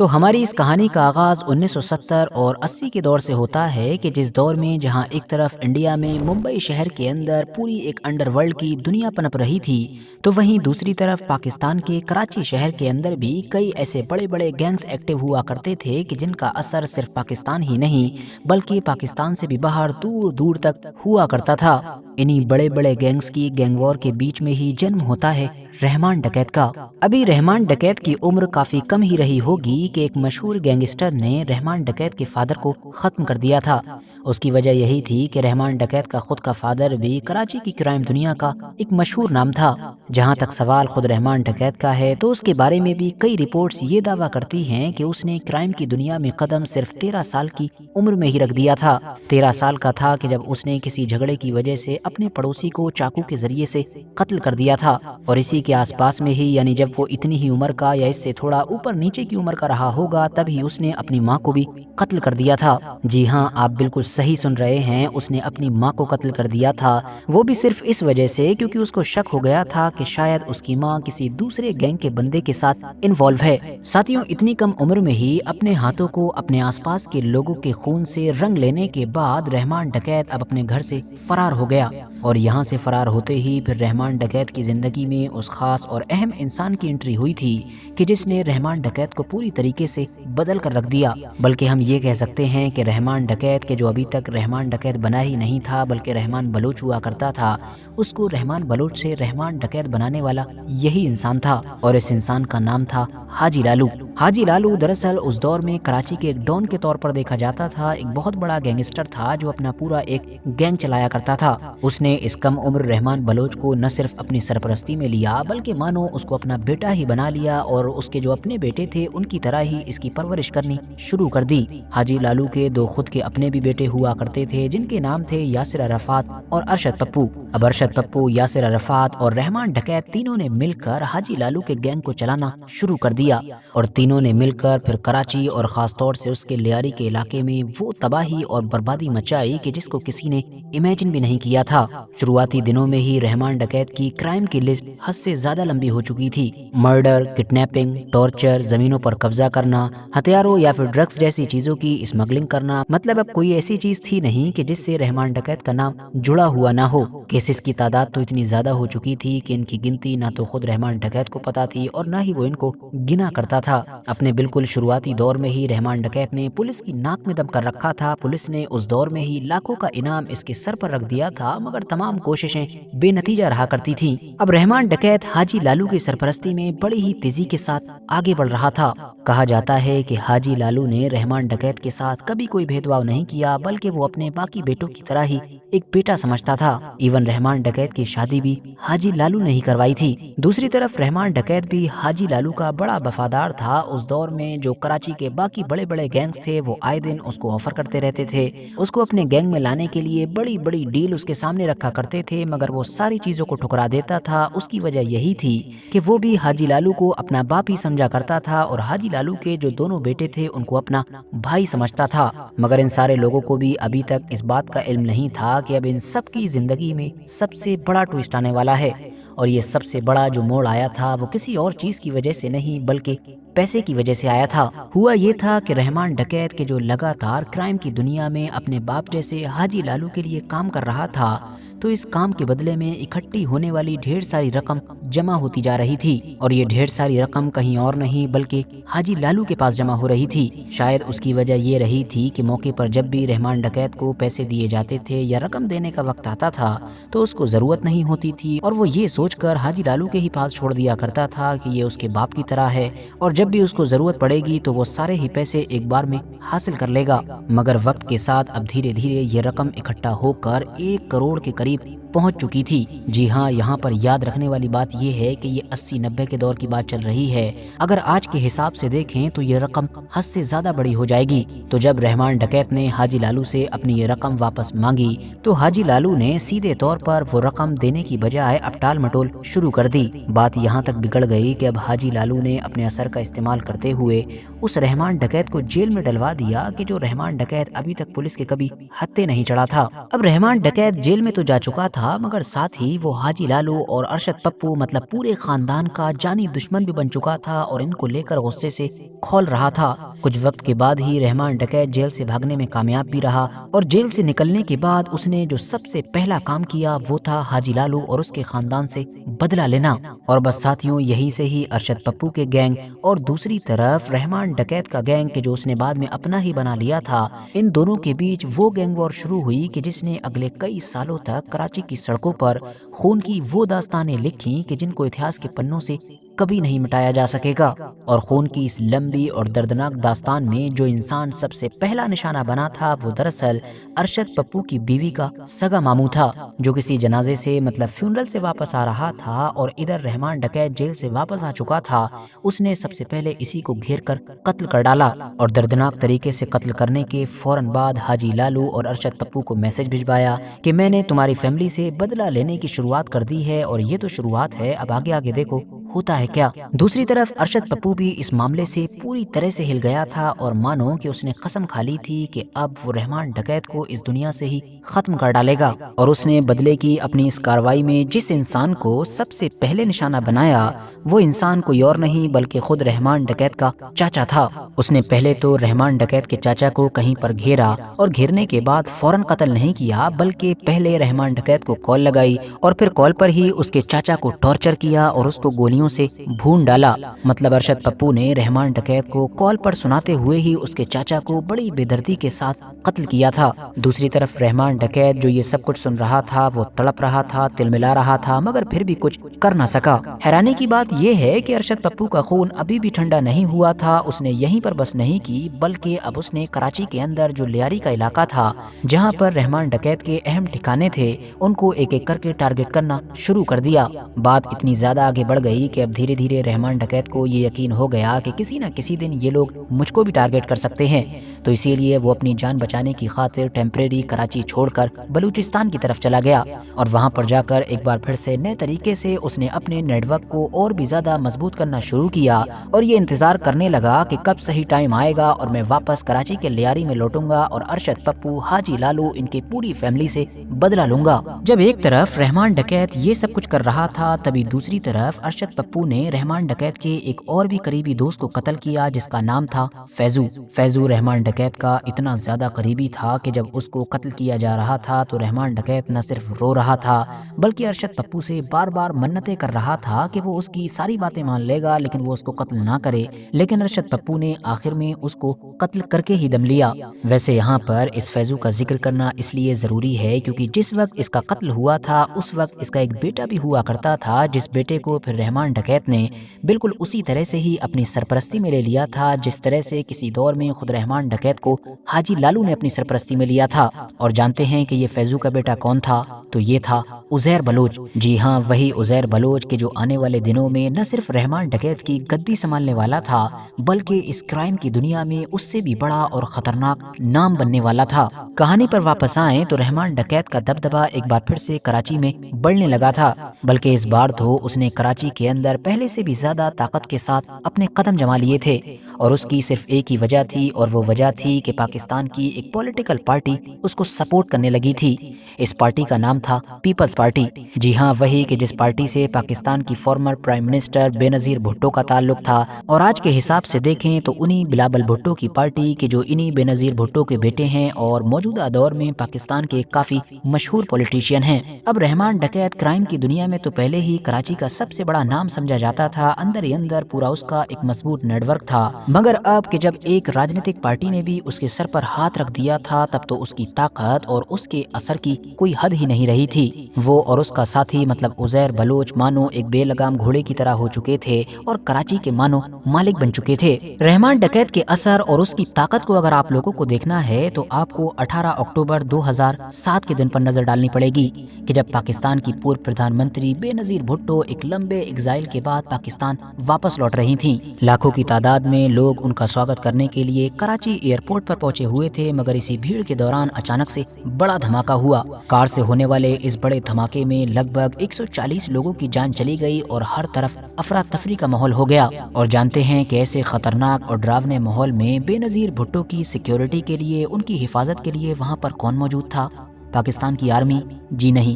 تو ہماری اس کہانی کا آغاز 1970 اور 80 کے دور سے ہوتا ہے کہ جس دور میں جہاں ایک طرف انڈیا میں ممبئی شہر کے اندر پوری ایک انڈر ورلڈ کی دنیا پنپ رہی تھی، تو وہیں دوسری طرف پاکستان کے کراچی شہر کے اندر بھی کئی ایسے بڑے بڑے گینگز ایکٹیو ہوا کرتے تھے کہ جن کا اثر صرف پاکستان ہی نہیں بلکہ پاکستان سے بھی باہر دور دور تک ہوا کرتا تھا۔ انہی بڑے بڑے گینگز کی گینگ وار کے بیچ میں ہی جنم ہوتا ہے رحمان ڈکیت کا۔ ابھی رحمان ڈکیت کی عمر کافی کم ہی رہی ہوگی کہ ایک مشہور گینگسٹر نے رحمان ڈکیت کے فادر کو ختم کر دیا تھا۔ اس کی وجہ یہی تھی کہ رحمان ڈکیت کا خود کا فادر بھی کراچی کی کرائم دنیا کا ایک مشہور نام تھا۔ جہاں تک سوال خود رحمان ڈکیت کا ہے تو اس کے بارے میں بھی کئی رپورٹس یہ دعویٰ کرتی ہیں کہ اس نے کرائم کی دنیا میں قدم صرف 13 سال کی عمر میں ہی رکھ دیا تھا۔ 13 سال کا تھا کہ جب اس نے کسی جھگڑے کی وجہ سے اپنے پڑوسی کو چاقو کے ذریعے سے قتل کر دیا تھا، اور اسی کے آس پاس میں ہی یعنی جب وہ اتنی ہی عمر کا یا اس سے تھوڑا اوپر نیچے کی عمر کا رہا ہوگا تب ہی اس نے اپنی ماں کو بھی قتل کر دیا تھا۔ جی ہاں، آپ بالکل صحیح سن رہے ہیں، اس نے اپنی ماں کو قتل کر دیا تھا، وہ بھی صرف اس وجہ سے کیونکہ اس کو شک ہو گیا تھا کہ شاید اس کی ماں کسی دوسرے گینگ کے بندے کے ساتھ انوالو ہے۔ ساتھیوں، اتنی کم عمر میں ہی اپنے ہاتھوں کو اپنے آس پاس کے لوگوں کے خون سے رنگ لینے کے بعد رحمان ڈکیت اب اپنے گھر سے فرار ہو گیا، اور یہاں سے فرار ہوتے ہی پھر رحمان ڈکیت کی زندگی میں اس خاص اور اہم انسان کی انٹری ہوئی تھی کہ جس نے رحمان ڈکیت کو پوری طریقے سے بدل کر رکھ دیا۔ بلکہ ہم یہ کہہ سکتے ہیں کہ رحمان ڈکیت کے جو ابھی تک رحمان ڈکیت بنا ہی نہیں تھا بلکہ رحمان بلوچ ہوا کرتا تھا، اس کو رحمان بلوچ سے رحمان ڈکیت بنانے والا یہی انسان تھا، اور اس انسان کا نام تھا حاجی لالو۔ حاجی لالو دراصل اس دور میں کراچی کے ایک ڈون کے طور پر دیکھا جاتا تھا، ایک بہت بڑا گینگسٹر تھا جو اپنا پورا ایک گینگ چلایا کرتا تھا۔ اس نے اس کم عمر رحمان بلوچ کو نہ صرف اپنی سرپرستی میں لیا بلکہ مانو اس کو اپنا بیٹا ہی بنا لیا، اور اس کے جو اپنے بیٹے تھے ان کی طرح ہی اس کی پرورش کرنی شروع کر دی۔ حاجی لالو کے دو خود کے اپنے بھی بیٹے ہوا کرتے تھے جن کے نام تھے یاسر عرفات اور ارشد پپو۔ اب ارشد پپو، یاسر عرفات اور رحمان ڈکیت تینوں نے مل کر حاجی لالو کے گینگ کو چلانا شروع کر دیا، اور تینوں نے مل کر پھر کراچی اور خاص طور سے اس کے لیاری کے علاقے میں وہ تباہی اور بربادی مچائی کہ جس کو کسی نے امیجن بھی نہیں کیا تھا۔ شروعاتی دنوں میں ہی رحمان ڈکیت کی کرائم کی لسٹ حد سے زیادہ لمبی ہو چکی تھی۔ مرڈر، کڈنیپنگ، ٹارچر، زمینوں پر قبضہ کرنا، ہتھیاروں یا پھر ڈرگز جیسی چیزوں کی اسمگلنگ کرنا، مطلب اب کوئی ایسی چیز تھی نہیں کہ جس سے رحمان ڈکیت کا نام جڑا ہوا نہ ہو۔ کیسز کی تعداد تو اتنی زیادہ ہو چکی تھی کہ ان کی گنتی نہ تو خود رحمان ڈکیت کو پتا تھی اور نہ ہی وہ ان کو گنا کرتا تھا۔ اپنے بالکل شروعاتی دور میں ہی رحمان ڈکیت نے پولیس کی ناک میں دم کر رکھا تھا۔ پولیس نے اس دور میں ہی لاکھوں کا انعام اس کے سر پر رکھ دیا تھا، مگر تمام کوششیں بے نتیجہ رہا کرتی تھیں۔ اب رحمان ڈکیت حاجی لالو کی سرپرستی میں بڑی ہی تیزی کے ساتھ آگے بڑھ رہا تھا۔ کہا جاتا ہے کہ حاجی لالو نے رحمان ڈکیت کے ساتھ کبھی کوئی بھید بھاؤ نہیں کیا بلکہ وہ اپنے باقی بیٹوں کی طرح ہی ایک بیٹا سمجھتا تھا۔ ایون رحمان ڈکیت کی شادی بھی حاجی لالو نے ہی کروائی تھی۔ دوسری طرف رحمان ڈکیت بھی حاجی لالو کا بڑا وفادار تھا۔ اس دور میں جو کراچی کے باقی بڑے بڑے گینگز تھے وہ آئے دن اس کو آفر کرتے رہتے تھے، اس کو اپنے گینگ میں لانے کے لیے بڑی بڑی ڈیل اس کے سامنے رکھا کرتے تھے، مگر وہ ساری چیزوں کو ٹھکرا دیتا تھا۔ اس کی وجہ یہی تھی کہ وہ بھی حاجی لالو کو اپنا باپ ہی سمجھا کرتا تھا، اور حاجی لالو کے جو دونوں بیٹے تھے ان کو اپنا بھائی سمجھتا تھا۔ مگر ان سارے لوگوں کو بھی ابھی تک اس بات کا علم نہیں تھا کہ اب ان سب کی زندگی میں سب سے بڑا ٹوئسٹ آنے والا ہے، اور یہ سب سے بڑا جو موڑ آیا تھا وہ کسی اور چیز کی وجہ سے نہیں بلکہ پیسے کی وجہ سے آیا تھا۔ ہوا یہ تھا کہ رحمان ڈکیت کے جو لگاتار کرائم کی دنیا میں اپنے باپ جیسے حاجی لالو کے لیے کام کر رہا تھا، تو اس کام کے بدلے میں اکٹھی ہونے والی ڈھیر ساری رقم جمع ہوتی جا رہی تھی، اور یہ ڈھیر ساری رقم کہیں اور نہیں بلکہ حاجی لالو کے پاس جمع ہو رہی تھی۔ شاید اس کی وجہ یہ رہی تھی کہ موقع پر جب بھی رحمان ڈکیت کو پیسے دیے جاتے تھے یا رقم دینے کا وقت آتا تھا تو اس کو ضرورت نہیں ہوتی تھی، اور وہ یہ سوچ کر حاجی لالو کے ہی پاس چھوڑ دیا کرتا تھا کہ یہ اس کے باپ کی طرح ہے، اور جب بھی اس کو ضرورت پڑے گی تو وہ سارے ہی پیسے ایک بار میں حاصل کر لے گا۔ مگر وقت کے ساتھ اب دھیرے دھیرے یہ رقم اکٹھا ہو کر 1 کروڑ کے قریب پہنچ چکی تھی۔ جی ہاں، یہاں پر یاد رکھنے والی بات یہ ہے کہ یہ 80-90 کے دور کی بات چل رہی ہے۔ اگر آج کے حساب سے دیکھیں تو یہ رقم حد سے زیادہ بڑی ہو جائے گی۔ تو جب رحمان ڈکیت نے حاجی لالو سے اپنی یہ رقم واپس مانگی تو حاجی لالو نے سیدھے طور پر وہ رقم دینے کی بجائے اب ٹال مٹول شروع کر دی۔ بات یہاں تک بگڑ گئی کہ اب حاجی لالو نے اپنے اثر کا استعمال کرتے ہوئے اس رحمان ڈکیت کو جیل میں ڈلوا دیا کہ جو رحمان ڈکیت ابھی تک پولیس کے کبھی ہتھے نہیں چڑھا تھا۔ اب رحمان ڈکیت جیل میں تو جا چکا تھا تھا مگر ساتھ ہی وہ حاجی لالو اور ارشد پپو مطلب پورے خاندان کا جانی دشمن بھی بن چکا تھا اور ان کو لے کر غصے سے کھول رہا تھا۔ کچھ وقت کے بعد ہی رحمان ڈکیت جیل سے بھاگنے میں کامیاب بھی رہا اور جیل سے نکلنے کے بعد اس نے جو سب سے پہلا کام کیا وہ تھا حاجی لالو اور اس کے خاندان سے بدلہ لینا۔ اور بس ساتھیوں، یہی سے ہی ارشد پپو کے گینگ اور دوسری طرف رحمان ڈکیت کا گینگ کہ جو اس نے بعد میں اپنا ہی بنا لیا تھا، ان دونوں کے بیچ وہ گینگ وار شروع ہوئی کہ جس نے اگلے کئی سالوں تک کراچی کی سڑکوں پر خون کی وہ داستانیں لکھی کہ جن کو اتہاس کے پنوں سے کبھی نہیں مٹایا جا سکے گا۔ اور خون کی اس لمبی اور دردناک داستان میں جو انسان سب سے پہلا نشانہ بنا تھا وہ دراصل ارشد پپو کی بیوی کا سگا ماموں تھا، جو کسی جنازے سے مطلب فیونرل سے واپس آ رہا تھا اور ادھر رحمان ڈکیت جیل سے واپس آ چکا تھا۔ اس نے سب سے پہلے اسی کو گھیر کر قتل کر ڈالا اور دردناک طریقے سے قتل کرنے کے فوراً بعد حاجی لالو اور ارشد پپو کو میسج بھجوایا کہ میں نے تمہاری فیملی سے بدلہ لینے کی شروعات کر دی ہے اور یہ تو شروعات ہے، اب آگے دیکھو ہوتا ہے کیا۔ دوسری طرف ارشد پپو بھی اس معاملے سے پوری طرح سے ہل گیا تھا اور مانو کہ اس نے قسم کھا لی تھی کہ اب وہ رحمان ڈکیت کو اس دنیا سے ہی ختم کر ڈالے گا۔ اور اس نے بدلے کی اپنی اس کارروائی میں جس انسان کو سب سے پہلے نشانہ بنایا وہ انسان کوئی اور نہیں بلکہ خود رحمان ڈکیت کا چاچا تھا۔ اس نے پہلے تو رحمان ڈکیت کے چاچا کو کہیں پر گھیرا اور گھیرنے کے بعد فوراً قتل نہیں کیا بلکہ پہلے رحمان ڈکیت کو کال لگائی اور پھر کال پر ہی اس کے چاچا کو ٹارچر کیا اور اس کو گولیوں سے بھون ڈالا۔ مطلب ارشد پپو نے رحمان ڈکیت کو کال پر سناتے ہوئے ہی اس کے چاچا کو بڑی بے دردی کے ساتھ قتل کیا تھا۔ دوسری طرف رحمان ڈکیت جو یہ سب کچھ سن رہا تھا وہ تڑپ رہا تھا، تل ملا رہا تھا مگر پھر بھی کچھ کر نہ سکا۔ حیرانی کی بات یہ ہے کہ ارشد پپو کا خون ابھی بھی ٹھنڈا نہیں ہوا تھا۔ اس نے یہیں پر بس نہیں کی بلکہ اب اس نے کراچی کے اندر جو لیاری کا علاقہ تھا جہاں پر رحمان ڈکیت کے اہم ٹھکانے تھے ان کو ایک ایک کر کے ٹارگٹ کرنا شروع کر دیا۔ بات اتنی زیادہ آگے بڑھ گئی کہ اب دھیرے دھیرے رحمان ڈکیت کو یہ یقین ہو گیا کہ کسی نہ کسی دن یہ لوگ مجھ کو بھی ٹارگٹ کر سکتے ہیں، تو اسی لیے وہ اپنی جان بچانے کی خاطر ٹیمپریری کراچی چھوڑ کر بلوچستان کی طرف چلا گیا اور وہاں پر جا کر ایک بار پھر سے نئے طریقے سے اس نے اپنے نیٹ ورک کو اور بھی زیادہ مضبوط کرنا شروع کیا اور یہ انتظار کرنے لگا کہ کب صحیح ٹائم آئے گا اور میں واپس کراچی کے لیاری میں لوٹوں گا اور ارشد پپو، حاجی لالو، ان کی پوری فیملی سے بدلہ لوں گا۔ جب ایک طرف رحمان ڈکیت یہ سب کچھ کر رہا تھا تبھی دوسری طرف ارشد پپو نے رحمان ڈکیت کے ایک اور بھی قریبی دوست کو قتل کیا جس کا نام تھا فیضو۔ فیضو رحمان ڈکیت کا اتنا زیادہ قریبی تھا کہ جب اس کو قتل کیا جا رہا تھا تو رحمان ڈکیت نہ صرف رو رہا تھا بلکہ ارشد پپو سے بار بار منتیں کر رہا تھا کہ وہ اس کی ساری باتیں مان لے گا لیکن وہ اس کو قتل نہ کرے، لیکن ارشد پپو نے آخر میں اس کو قتل کر کے ہی دم لیا۔ ویسے یہاں پر اس فیضو کا ذکر کرنا اس لیے ضروری ہے کیونکہ جس وقت اس کا قتل ہوا تھا اس وقت اس کا ایک بیٹا بھی ہوا کرتا تھا جس بیٹے کو پھر رحمان ڈکیت نے بالکل اسی طرح سے ہی اپنی سرپرستی میں لے لیا تھا جس طرح سے کسی دور میں خود رحمان ڈکیت کو حاجی لالو نے اپنی سرپرستی میں لیا تھا۔ اور جانتے ہیں کہ یہ فیضو کا بیٹا کون تھا؟ تو یہ تھا عزیر بلوچ۔ جی ہاں، وہی عزیر بلوچ کہ جو آنے والے دنوں میں نہ صرف رحمان ڈکیت کی گدی سنبھالنے والا تھا بلکہ اس کرائم کی دنیا میں اس سے بھی بڑا اور خطرناک نام بننے والا تھا۔ کہانی پر واپس آئیں تو رحمان ڈکیت کا دبدبا ایک بار پھر سے کراچی میں بڑھنے لگا تھا، بلکہ اس بار تو اس نے کراچی کے اندر پہلے سے بھی زیادہ طاقت کے ساتھ اپنے قدم جما لیے تھے اور اس کی صرف ایک ہی وجہ تھی اور وہ وجہ تھی کہ پاکستان کی ایک پولیٹیکل پارٹی اس کو سپورٹ کرنے لگی تھی۔ اس پارٹی کا نام تھا پیپلز پارٹی۔ جی ہاں، وہی کہ جس پارٹی سے پاکستان کی فارمر پرائم منسٹر بے نظیر بھٹو کا تعلق تھا اور آج کے حساب سے دیکھیں تو انہی بلاول بھٹو کی پارٹی کہ جو انہی بے نظیر بھٹو کے بیٹے ہیں اور موجودہ دور میں پاکستان کے کافی مشہور پولیٹیشین ہیں۔ اب رحمان ڈکیت کرائم کی دنیا میں تو پہلے ہی کراچی کا سب سے بڑا نام سمجھا جاتا تھا، اندر ہی اندر پورا اس کا ایک مضبوط نیٹ ورک تھا، مگر اب کہ جب ایک راجنیتک پارٹی نے بھی اس کے سر پر ہاتھ رکھ دیا تھا تب تو اس کی طاقت اور اس کے اثر کی کوئی حد ہی نہیں رہی تھی۔ وہ اور اس کا ساتھی مطلب عزیر بلوچ مانو ایک بے لگام گھوڑے کی طرح ہو چکے تھے اور کراچی کے مانو مالک بن چکے تھے۔ رحمان ڈکیت کے اثر اور اس کی طاقت کو اگر آپ لوگوں کو دیکھنا ہے تو آپ کو 18 اکتوبر 2007 کے دن پر نظر ڈالنی پڑے گی کہ جب پاکستان کی پورو پردھان منتری بے نظیر بھٹو ایک لمبے ایگزائل کے بعد پاکستان واپس لوٹ رہی تھیں۔ لاکھوں کی تعداد میں لوگ ان کا سواگت کرنے کے لیے کراچی ایئرپورٹ پر پہنچے ہوئے تھے، مگر اسی بھیڑ کے دوران اچانک سے بڑا دھماکہ ہوا۔ کار سے ہونے والے اس بڑے دھماکے میں لگ بھگ 140 لوگوں کی جان چلی گئی اور ہر طرف افراتفری کا ماحول ہو گیا۔ اور جانتے ہیں کہ ایسے خطرناک اور ڈراونے ماحول میں بے نظیر بھٹو کی سیکیورٹی کے لیے، ان کی حفاظت کے لیے وہاں پر کون موجود تھا؟ پاکستان کی آرمی؟ جی نہیں،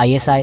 ISI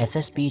SSP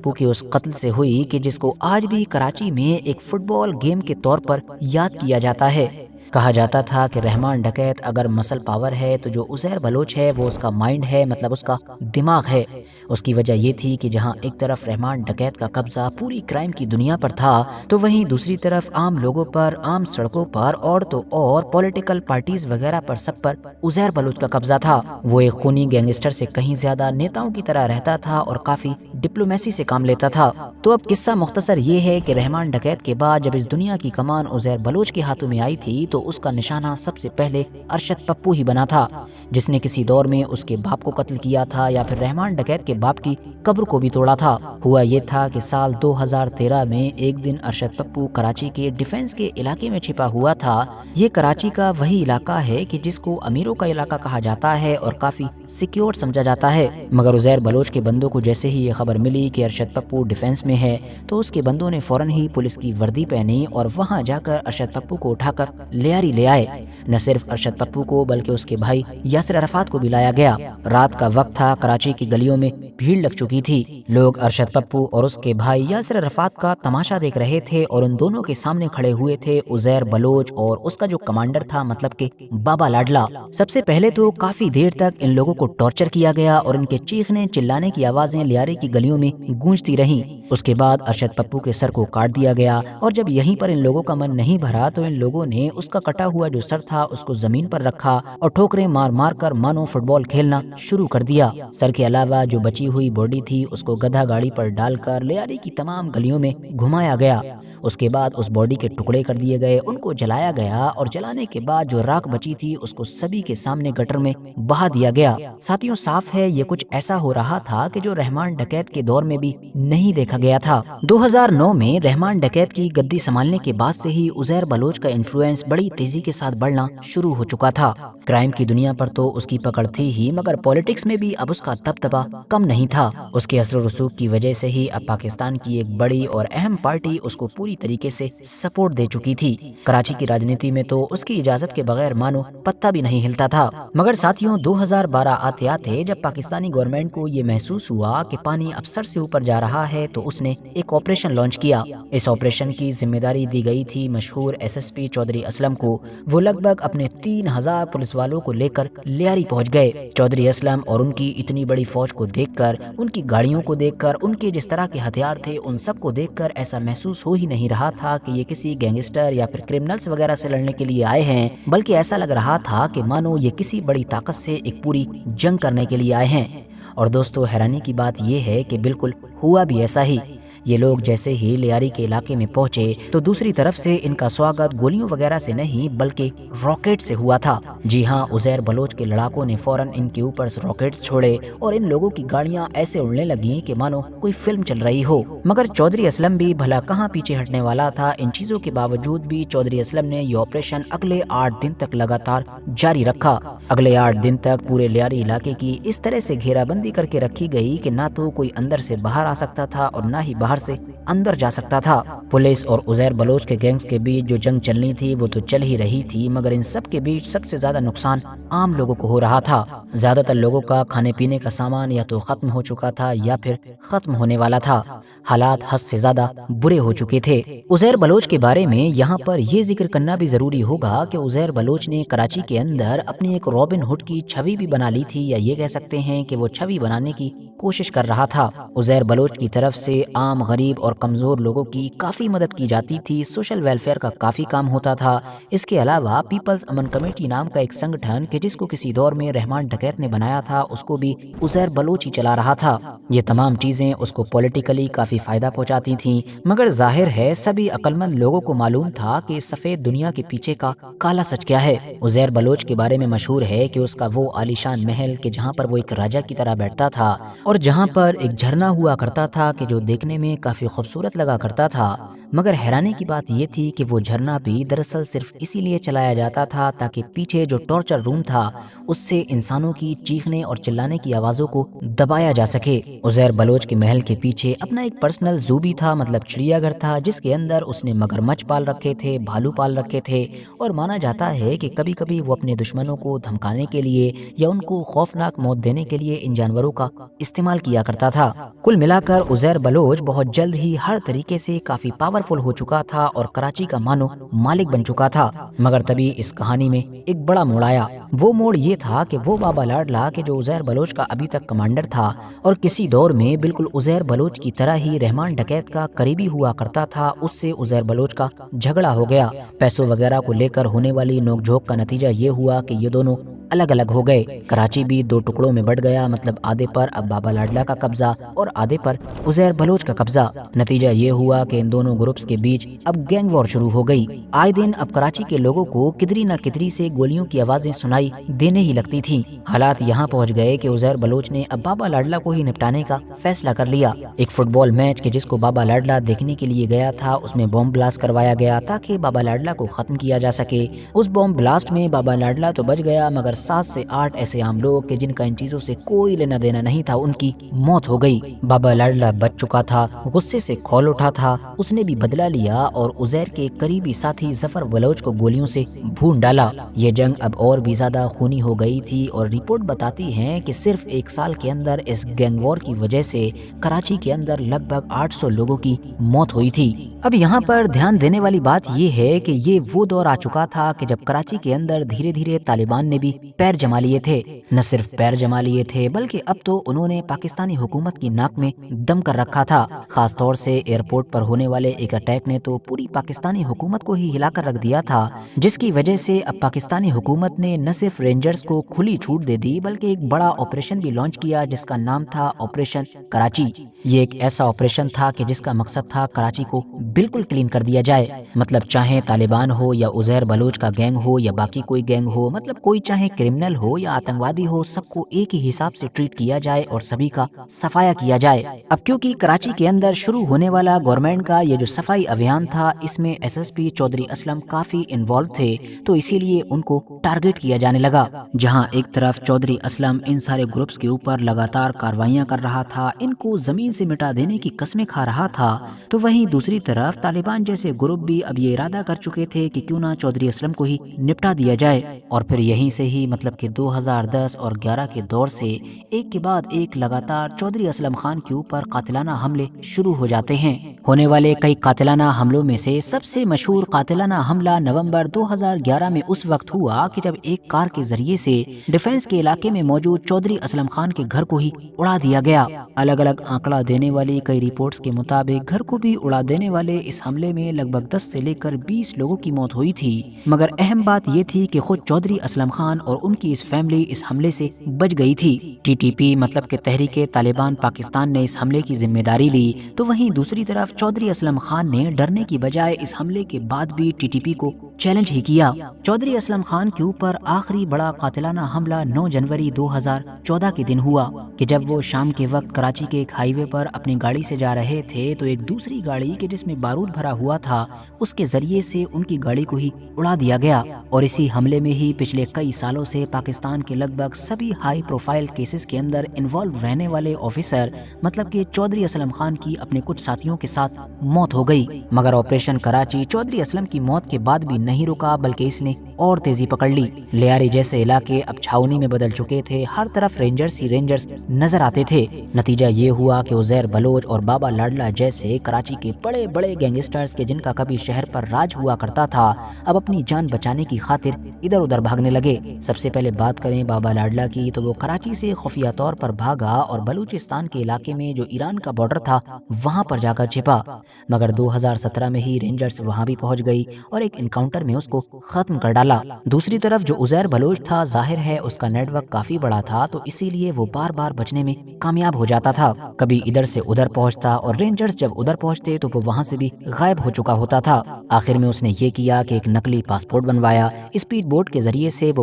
پپو کے اس قتل سے ہوئی کہ جس کو آج بھی کراچی میں ایک فٹ بال گیم کے طور پر یاد کیا جاتا ہے۔ کہا جاتا تھا کہ رحمان ڈکیت اگر مسل پاور ہے تو جو عزیر بلوچ ہے وہ اس کا مائنڈ ہے، مطلب اس کا دماغ ہے۔ اس کی وجہ یہ تھی کہ جہاں ایک طرف رحمان ڈکیت کا قبضہ پوری کرائم کی دنیا پر تھا تو وہیں دوسری طرف عام لوگوں پر، عام سڑکوں پر اور تو اور پولیٹیکل پارٹیز وغیرہ پر سب پر عزیر بلوچ کا قبضہ تھا۔ وہ ایک خونی گینگسٹر سے کہیں زیادہ نیتاؤں کی طرح رہتا تھا اور کافی ڈپلومیسی سے کام لیتا تھا۔ تو اب قصہ مختصر یہ ہے کہ رحمان ڈکیت کے بعد جب اس دنیا کی کمان عزیر بلوچ کے ہاتھوں میں آئی تھی تو اس کا نشانہ سب سے پہلے ارشد پپو ہی بنا تھا، جس نے کسی دور میں اس کے باپ کو قتل کیا تھا یا پھر رحمان ڈکیت کے باپ کی قبر کو بھی توڑا تھا۔ ہوا یہ تھا کہ سال 2013 میں ایک دن ارشد پپو کراچی کے ڈیفنس کے علاقے میں چھپا ہوا تھا۔ یہ کراچی کا وہی علاقہ ہے کہ جس کو امیروں کا علاقہ کہا جاتا ہے اور کافی سیکیور سمجھا جاتا ہے، مگر عزیر بلوچ کے بندوں کو جیسے ہی یہ خبر ملی کہ ارشد پپو ڈیفنس میں ہے تو اس کے بندوں نے فوراً ہی پولیس کی وردی پہنی اور وہاں جا کر ارشد پپو کو اٹھا کر لیاری لے آئے۔ نہ صرف ارشد پپو کو بلکہ اس کے بھائی یاسر عرفات کو بھی لایا گیا۔ رات کا وقت تھا، کراچی کی گلیوں میں بھیڑ لگ چکی تھی، لوگ ارشد پپو اور اس کے بھائی یاسر عرفات کا تماشا دیکھ رہے تھے اور ان دونوں کے سامنے کھڑے ہوئے تھے عزیر بلوچ اور اس کا جو کمانڈر تھا، مطلب کہ بابا لاڈلا۔ سب سے پہلے تو کافی دیر تک ان لوگوں کو ٹارچر کیا گیا اور ان کے چیخنے چلانے کی آوازیں لیارے کی گلیوں میں گونجتی رہیں۔ اس کے بعد ارشد پپو کے سر کو کاٹ دیا گیا اور جب یہیں پر ان لوگوں کا من نہیں بھرا تو ان لوگوں نے اس کا کٹا ہوا جو سر تھا اس کو زمین پر رکھا اور ٹھوکریں مار مار کر مانو فٹ بال کھیلنا شروع کر دیا۔ سر کے علاوہ جو بچی ہوئی باڈی تھی اس کو گدھا گاڑی پر ڈال کر لیاری کی تمام گلیوں میں گھمایا گیا۔ اس کے بعد اس باڈی کے ٹکڑے کر دیے گئے، ان کو جلایا گیا اور جلانے کے بعد جو راکھ بچی تھی اس کو سبھی کے سامنے گٹر میں بہا دیا گیا۔ ساتھیوں، صاف ہے یہ کچھ ایسا ہو رہا تھا کہ جو رحمان ڈکیت کے دور میں بھی نہیں دیکھا گیا تھا۔ 2009 میں رحمان ڈکیت کی گدی سنبھالنے کے بعد سے ہی عزیر بلوچ کا انفلوئنس بڑی تیزی کے ساتھ بڑھنا شروع ہو چکا تھا۔ کرائم کی دنیا پر تو اس کی پکڑ تھی ہی، مگر پولیٹکس میں بھی اب اس کا دبدبہ کم نہیں تھا۔ اس کے اثر و رسوخ کی وجہ سے ہی اب پاکستان کی ایک بڑی اور اہم پارٹی اس کو پوری طریقے سے سپورٹ دے چکی تھی۔ کراچی کی راجنیتی میں تو اس کی اجازت کے بغیر مانو پتہ بھی نہیں ہلتا تھا۔ مگر ساتھیوں، 2012 آتے آتے جب پاکستانی گورنمنٹ کو یہ محسوس ہوا کہ پانی اب سر سے اوپر جا رہا ہے تو اس نے ایک آپریشن لانچ کیا۔ اس آپریشن کی ذمہ داری دی گئی تھی مشہور SSP چودھری اسلم کو۔ وہ لگ بھگ اپنے 3000 پولیس والوں کو لے کر لیاری پہنچ گئے۔ چودھری اسلم اور ان کی اتنی بڑی فوج کو دیکھ کر، ان کی گاڑیوں کو دیکھ کر، ان کے جس طرح کے ہتھیار تھے ان سب کو دیکھ کر ایسا محسوس ہو ہی نہیں رہا تھا کہ یہ کسی گینگسٹر یا پھر کرمنلز وغیرہ سے لڑنے کے لیے آئے ہیں، بلکہ ایسا لگ رہا تھا کہ مانو یہ کسی بڑی طاقت سے ایک پوری جنگ کرنے کے لیے آئے ہیں۔ اور دوستو، حیرانی کی بات یہ ہے کہ بالکل ہوا بھی ایسا ہی۔ یہ لوگ جیسے ہی لیاری کے علاقے میں پہنچے تو دوسری طرف سے ان کا سواگت گولیوں وغیرہ سے نہیں بلکہ راکٹ سے ہوا تھا۔ جی ہاں، عزیر بلوچ کے لڑاکوں نے فوراً ان کے اوپر راکٹس چھوڑے اور ان لوگوں کی گاڑیاں ایسے اڑنے لگیں کہ مانو کوئی فلم چل رہی ہو۔ مگر چودھری اسلم بھی بھلا کہاں پیچھے ہٹنے والا تھا۔ ان چیزوں کے باوجود بھی چودھری اسلم نے یہ آپریشن اگلے 8 دن تک لگاتار جاری رکھا۔ اگلے 8 دن تک پورے لیاری علاقے کی اس طرح سے گھیرا بندی کر کے رکھی گئی کہ نہ تو کوئی اندر سے باہر آ سکتا تھا اور نہ ہی باہر سے اندر جا سکتا تھا۔ پولیس اور عزیر بلوچ کے گینگز کے بیچ جو جنگ چلنی تھی وہ تو چل ہی رہی تھی، مگر ان سب کے بیچ سب سے زیادہ نقصان عام لوگوں کو ہو رہا تھا۔ زیادہ تر لوگوں کا کھانے پینے کا سامان یا تو ختم ہو چکا تھا یا پھر ختم ہونے والا تھا۔ حالات حد سے زیادہ برے ہو چکے تھے۔ عزیر بلوچ کے بارے میں یہاں پر یہ ذکر کرنا بھی ضروری ہوگا کہ عزیر بلوچ نے کراچی کے اندر اپنی ایک رابن ہوڈ کی چھوی بھی بنا لی تھی، یا یہ کہہ سکتے ہیں کہ وہ چھوی بنانے کی کوشش کر رہا تھا۔ عزیر بلوچ کی طرف سے عام غریب اور کمزور لوگوں کی کافی مدد کی جاتی تھی، سوشل ویلفیئر کا کافی کام ہوتا تھا۔ اس کے علاوہ پیپلز امن کمیٹی نام کا ایک سنگٹھن کہ جس کو کسی دور میں رحمان ڈکیت نے بنایا تھا، اس کو بھی عزیر بلوچ ہی چلا رہا تھا۔ یہ تمام چیزیں اس کو پولیٹیکلی کافی فائدہ پہنچاتی تھیں، مگر ظاہر ہے سبھی عقلمند لوگوں کو معلوم تھا کہ اس سفید دنیا کے پیچھے کا کالا سچ کیا ہے۔ عزیر بلوچ کے بارے میں مشہور ہے کہ اس کا وہ عالیشان محل کہ جہاں پر وہ ایک راجا کی طرح بیٹھتا تھا اور جہاں پر ایک جھرنا ہوا کرتا تھا کہ جو دیکھنے میں کافی خوبصورت لگا کرتا تھا، مگر حیرانی کی بات یہ تھی کہ وہ جھرنا بھی دراصل صرف اسی لیے چلایا جاتا تھا تاکہ پیچھے جو ٹارچر روم تھا اس سے انسانوں کی چیخنے اور چلانے کی آوازوں کو دبایا جا سکے۔ عزیر بلوچ کے محل کے پیچھے اپنا ایک پرسنل زو بھی تھا، مطلب چڑیا گھر تھا، جس کے اندر اس نے مگرمچھ پال رکھے تھے، بھالو پال رکھے تھے، اور مانا جاتا ہے کہ کبھی کبھی وہ اپنے دشمنوں کو دھمکانے کے لیے یا ان کو خوفناک موت دینے کے لیے ان جانوروں کا استعمال کیا کرتا تھا۔ کل ملا کر عزیر بلوچ بہت جلد ہی ہر طریقے سے کافی پاورفل ہو چکا تھا اور کراچی کا مانو مالک بن چکا تھا۔ مگر تبھی اس کہانی میں ایک بڑا موڑ آیا۔ وہ موڑ یہ تھا کہ وہ بابا لاڈلا کہ جو عزیر بلوچ کا ابھی تک کمانڈر تھا اور کسی دور میں بالکل عزیر بلوچ کی طرح ہی رحمان ڈکیت کا قریبی ہوا کرتا تھا، اس سے عزیر بلوچ کا جھگڑا ہو گیا۔ پیسوں وغیرہ کو لے کر ہونے والی نوک جھوک کا نتیجہ یہ ہوا کہ یہ دونوں الگ الگ ہو گئے۔ کراچی بھی دو ٹکڑوں میں بٹ گیا، مطلب آدھے پر اب بابا لاڈلا کا قبضہ اور آدھے پر عزیر بلوچ کا قبضہ۔ نتیجہ یہ ہوا کہ ان دونوں گروپس کے بیچ اب گینگ وار شروع ہو گئی۔ آئے دن اب کراچی کے لوگوں کو کدری نہ کدری سے گولیوں کی آوازیں سنائی دینے ہی لگتی تھیں۔ حالات یہاں پہنچ گئے کہ عزیر بلوچ نے اب بابا لاڈلا کو ہی نپٹانے کا فیصلہ کر لیا۔ ایک فٹ بال میچ کہ جس کو بابا لاڈلا دیکھنے کے لیے گیا تھا، اس میں بم بلاسٹ کروایا گیا تاکہ بابا لاڈلا کو ختم کیا جا سکے۔ اس بم بلاسٹ میں بابا لاڈلا تو بچ گیا، مگر 7 سے 8 ایسے عام لوگ کہ جن کا ان چیزوں سے کوئی لینا دینا نہیں تھا، ان کی موت ہو گئی۔ بابا لاڈلا بچ چکا تھا، غصے سے کھول اٹھا تھا، اس نے بھی بدلہ لیا اور عزیر کے قریبی ساتھی ظفر بلوچ کو گولیوں سے بھون ڈالا۔ یہ جنگ اب اور بھی زیادہ خونی ہو گئی تھی اور رپورٹ بتاتی ہیں کہ صرف 1 سال کے اندر اس گینگ وار کی وجہ سے کراچی کے اندر لگ بھگ 800 لوگوں کی موت ہوئی تھی۔ اب یہاں پر دھیان دینے والی بات یہ ہے کہ یہ وہ دور آ چکا تھا کہ جب کراچی کے اندر دھیرے دھیرے طالبان نے بھی پیر جما لیے تھے۔ نہ صرف پیر جما لیے تھے بلکہ اب تو انہوں نے پاکستانی حکومت کی ناک میں دم کر رکھا تھا۔ خاص طور سے ایئرپورٹ پر ہونے والے ایک اٹیک نے تو پوری پاکستانی حکومت کو ہی ہلا کر رکھ دیا تھا، جس کی وجہ سے اب پاکستانی حکومت نے نہ صرف رینجرز کو کھلی چھوٹ دے دی بلکہ ایک بڑا آپریشن بھی لانچ کیا جس کا نام تھا آپریشن کراچی۔ یہ ایک ایسا آپریشن تھا کہ جس کا مقصد تھا کراچی کو بالکل کلین کر دیا جائے، مطلب چاہے طالبان ہو یا عزیر بلوچ کا گینگ ہو یا باقی کوئی گینگ ہو، مطلب کوئی چاہے کرمنل ہو یا آتنکوادی ہو، سب کو ایک ہی حساب سے ٹریٹ کیا جائے اور سبھی کا صفایا کیا جائے۔ اب کیونکہ کراچی کے اندر شروع ہونے والا گورنمنٹ کا یہ جو صفائی ابھیان تھا، اس میں S S P Chaudhry Aslam کافی انوالو تھے، تو اسی لیے ان کو ٹارگٹ کیا جانے لگا۔ جہاں ایک طرف چودھری اسلم ان سارے گروپس کے اوپر لگاتار کاروائیاں کر رہا تھا، ان کو زمین سے مٹا دینے کی قسمیں کھا رہا تھا، تو وہیں دوسری طرف طالبان جیسے گروپ بھی اب یہ ارادہ کر چکے تھے کہ کیوں نہ چودھری اسلم کو ہی نپٹا دیا جائے۔ اور پھر یہیں سے ہی مطلب کہ 2010 اور 11 کے دور سے ایک کے بعد ایک لگاتار چودھری اسلم خان کے اوپر قاتلانہ حملے شروع ہو جاتے ہیں۔ ہونے والے کئی قاتلانہ حملوں میں سے سب سے مشہور قاتلانہ حملہ نومبر 2011 میں اس وقت ہوا کہ جب ایک کار کے ذریعے سے ڈیفنس کے علاقے میں موجود چودھری اسلم خان کے گھر کو ہی اڑا دیا گیا۔ الگ الگ آنکڑا دینے والی کئی رپورٹس کے مطابق گھر کو بھی اڑا دینے والے اس حملے میں لگ بھگ 10 سے لے کر 20 لوگوں کی موت ہوئی تھی، مگر اہم بات یہ تھی کہ خود چودھری اسلم خان اور ان کی اس فیملی اس حملے سے بچ گئی تھی۔ ٹی ٹی پی مطلب کہ تحریک طالبان پاکستان نے اس حملے کی ذمہ داری لی، تو وہیں دوسری طرف چودھری اسلم خان نے ڈرنے کی بجائے اس حملے کے بعد بھی ٹی ٹی پی کو چیلنج ہی کیا۔ چودھری اسلم خان کے اوپر آخری بڑا قاتلانہ حملہ 9 جنوری 2014 کے دن ہوا کہ جب وہ شام کے وقت کراچی کے ایک ہائی وے پر اپنی گاڑی سے جا رہے تھے، تو ایک دوسری گاڑی کہ جس میں بارود بھرا ہوا تھا، اس کے ذریعے سے ان کی گاڑی کو ہی اڑا دیا گیا۔ اور اسی حملے میں ہی پچھلے کئی سالوں سے پاکستان کے لگ بھگ سبھی ہائی پروفائل کیسز کے اندر انوالو رہنے والے آفیسر مطلب کہ چودھری اسلم خان کی اپنے کچھ ساتھیوں کے ساتھ موت ہو گئی۔ مگر آپریشن کراچی چودھری اسلم کی موت کے بعد بھی نہیں رکا، بلکہ اس نے اور تیزی پکڑ لی۔ لیاری جیسے علاقے اب چھاونی میں بدل چکے تھے، ہر طرف رینجرز ہی رینجرز نظر آتے تھے۔ نتیجہ یہ ہوا کہ عزیر بلوچ اور بابا لاڈلا جیسے کراچی کے بڑے بڑے گینگسٹرز کے جن کا کبھی شہر پر راج ہوا کرتا تھا، اب اپنی جان بچانے کی خاطر ادھر ادھر بھاگنے لگے۔ سب سے پہلے بات کریں بابا لاڈلا کی، تو وہ کراچی سے خفیہ طور پر بھاگا اور بلوچستان کے علاقے میں جو ایران کا بارڈر تھا وہاں پر جا کر چھپا، مگر 2017 میں ہی رینجرز وہاں بھی پہنچ گئی اور ایک انکاؤنٹر میں اس کو ختم کر ڈالا۔ دوسری طرف جو عزیر بلوچ تھا، ظاہر ہے اس کا نیٹ ورک کافی بڑا تھا، تو اسی لیے وہ بار بار بچنے میں کامیاب ہو جاتا تھا۔ کبھی ادھر سے ادھر پہنچتا اور رینجرز جب ادھر پہنچتے تو وہ وہاں سے بھی غائب ہو چکا ہوتا تھا۔ آخر میں اس نے یہ کیا کہ ایک نقلی پاسپورٹ بنوایا، اسپیڈ بوٹ کے ذریعے سے وہ